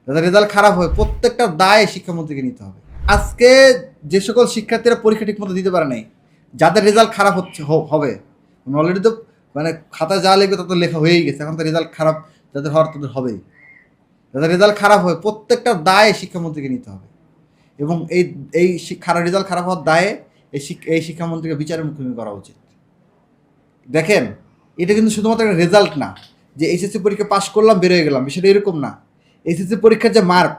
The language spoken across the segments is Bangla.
যাদের রেজাল্ট খারাপ হয় প্রত্যেকটা দায় শিক্ষামন্ত্রীকে নিতে হবে। আজকে যে সকল শিক্ষার্থীরা পরীক্ষা ঠিকমতো দিতে পারে নাই, যাদের রেজাল্ট খারাপ হবে অলরেডি তো মানে খাতা যা লিখবে তা তো লেখা হয়েই গেছে, এখন তো রেজাল্ট খারাপ যাদের হওয়ার তাদের হবেই। যাদের রেজাল্ট খারাপ হয় প্রত্যেকটা দায় শিক্ষামন্ত্রীকে নিতে হবে এবং এই খারাপ রেজাল্ট খারাপ হওয়ার দায়ে এই শিক্ষামন্ত্রীকে বিচারের মুখোমুখি করা উচিত। দেখেন, এটা কিন্তু শুধুমাত্র একটা রেজাল্ট না যে এইচএসসি পরীক্ষা পাশ করলাম বেরোয় গেলাম, বিষয়টা এরকম না। এইচএসসি পরীক্ষার যে মার্ক,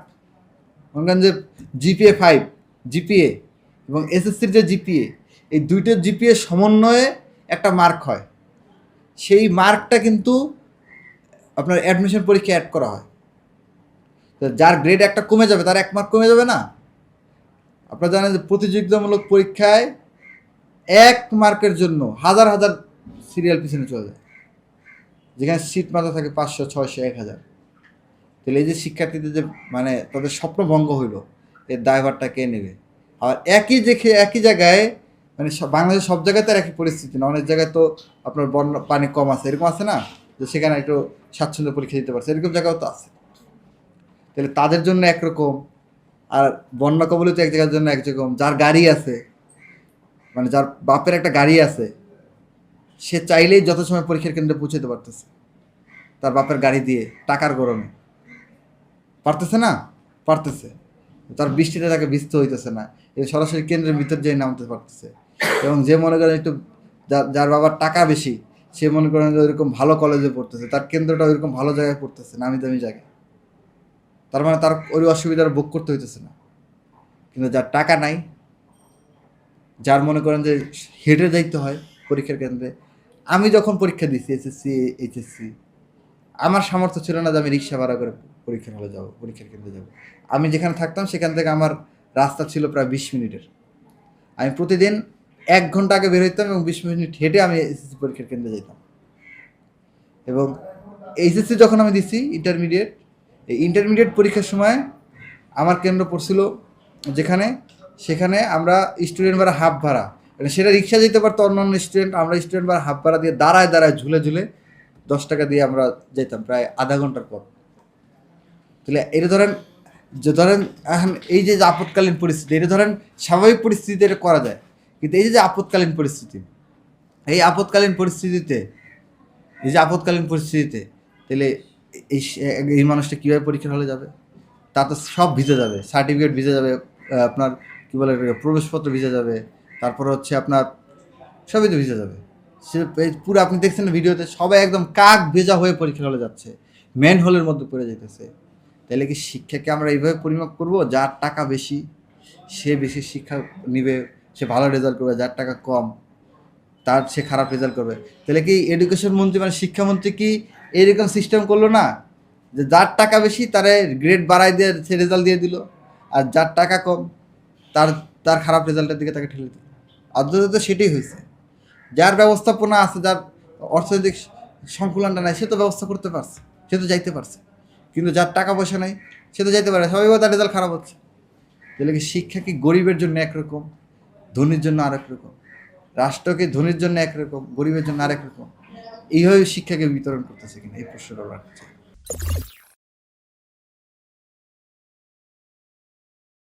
মনে করেন যে জিপিএ 5 জিপিএ এবং এসএসসির যে জিপিএ, এই দুইটার জিপিএ সমন্বয়ে একটা মার্ক হয়। সেই মার্কটা কিন্তু আপনার অ্যাডমিশন পরীক্ষায় অ্যাড করা হয়। তো যার গ্রেড একটা কমে যাবে তার 1 মার্ক কমে যাবে না? আপনারা জানেন যে প্রতিযোগিতামূলক পরীক্ষায় 1 মার্কের জন্য হাজার হাজার সিরিয়াল পিছনে চলে যায়, যেখানে সিট মাত্রা থাকে 500, 600, 1000। তাহলে এই যে শিক্ষার্থীদের যে মানে তাদের স্বপ্ন ভঙ্গ হইল, এর দায়ভারটা কে নেবে? আর একই জায়গায় মানে বাংলাদেশের সব জায়গায় তো আর একই পরিস্থিতি না, অনেক জায়গায় তো আপনার বন্যা পানি কম আছে, এরকম আছে না যে সেখানে একটু স্বাচ্ছন্দ্য পরীক্ষা দিতে পারছে, এরকম জায়গাও তো আছে। তাহলে তাদের জন্য একরকম, আর বন্যা কবলিত এক জায়গার জন্য একরকম। যার গাড়ি আছে, মানে যার বাপের একটা গাড়ি আছে, সে চাইলেই যত সময় পরীক্ষার কেন্দ্রে পৌঁছাতে পারতেছে তার বাপের গাড়ি দিয়ে, টাকার গরমে। পারতেছে না? পারতেছে। তার বৃষ্টিতে তাকে ভিজতে হইতেছে না, এই সরাসরি কেন্দ্রের ভিতর যেয়ে নামতে পারতেছে। এবং যে মনে করেন একটু যার বাবার টাকা বেশি, সে মনে করেন যে ওইরকম ভালো কলেজে পড়তেছে, তার কেন্দ্রটা ওইরকম ভালো জায়গায় পড়তেছে, নামি দামি জায়গায়। তার মানে তার ওই অসুবিধার ভোগ করতে হইতেছে না। কিন্তু যার টাকা নাই, যার মনে করেন যে হেঁটে যাইতে হয় পরীক্ষার কেন্দ্রে। আমি যখন পরীক্ষা দিচ্ছি এসএসসি এইচএসসি, আমার সামর্থ্য ছিল না যে আমি রিক্সা ভাড়া করে পরীক্ষার হলে যাবো, পরীক্ষার কেন্দ্রে যাবো। আমি যেখানে থাকতাম সেখান থেকে আমার রাস্তা ছিল প্রায় 20 মিনিটের। আমি প্রতিদিন 1 ঘন্টা আগে বের হইতাম এবং 20 মিনিট হেঁটে আমি এসএসসি পরীক্ষার কেন্দ্রে যেতাম। এবং এইচএসসি যখন আমি দিচ্ছি ইন্টারমিডিয়েট, এই ইন্টারমিডিয়েট পরীক্ষার সময় আমার কেন্দ্র পড়ছিল যেখানে, সেখানে আমরা স্টুডেন্ট ভাড়া হাফ ভাড়া, মানে সেটা রিক্সা যেতে পারতো অন্যান্য স্টুডেন্ট, আমরা স্টুডেন্ট ভাড়া হাফ ভাড়া দিয়ে দাঁড়ায় দাঁড়ায় ঝুলে ঝুলে 10 টাকা দিয়ে আমরা যেতাম প্রায় আধা ঘন্টার পর। তাহলে এটা ধরেন যে এখন এই যে আপৎকালীন পরিস্থিতি, এটা ধরেন স্বাভাবিক পরিস্থিতিতে এটা করা যায়, কিন্তু এই যে আপৎকালীন পরিস্থিতি, এই আপৎকালীন পরিস্থিতিতে তাহলে এই মানুষটা কীভাবে পরীক্ষার হলে যাবে? তা তো সব ভিজে যাবে, সার্টিফিকেট ভিজে যাবে, আপনার কী বলে প্রবেশপত্র ভিজে যাবে, তারপরে হচ্ছে আপনার সবই তো ভিজে যাবে। সে পুরো আপনি দেখছেন ভিডিওতে সবাই একদম কাক ভেজা হয়ে পরীক্ষার হলে যাচ্ছে, ম্যান হোলের মধ্যে পড়ে যেতেছে। তাহলে কি শিক্ষাকে আমরা এইভাবে পরিমাপ করব? যার টাকা বেশি সে বেশি শিক্ষা নিবে, সে ভালো রেজাল্ট করবে, যার টাকা কম সে খারাপ রেজাল্ট করবে। তাহলে কি এডুকেশন মন্ত্রী মানে শিক্ষামন্ত্রী কি এইরকম সিস্টেম করলো না যে যার টাকা বেশি তারে গ্রেড বাড়াই দিয়ে সে রেজাল্ট দিয়ে দিল, আর যার টাকা কম তার খারাপ রেজাল্টের দিকে তাকে ঠেলে দিল? আদতে তো সেটাই হয়েছে। যার ব্যবস্থাপনা আছে, যার অর্থনৈতিক সংকুলনটা নাই, সে তো ব্যবস্থা করতে পারছে, সে তো যাইতে পারছে। কিন্তু যার টাকা পয়সা নেই সে তো যাইতে পারে, সবাই তার রেজাল্ট খারাপ হচ্ছে। তাহলে কি শিক্ষা কি গরিবের জন্য একরকম, ধনীর জন্য আরেক রকম? রাষ্ট্রকে ধনীর জন্য একরকম, গরিবের জন্য আরেক রকম? এইভাবে শিক্ষাকে বিতরণ করতেছে কিনা, এই প্রশ্নটা রাখছে।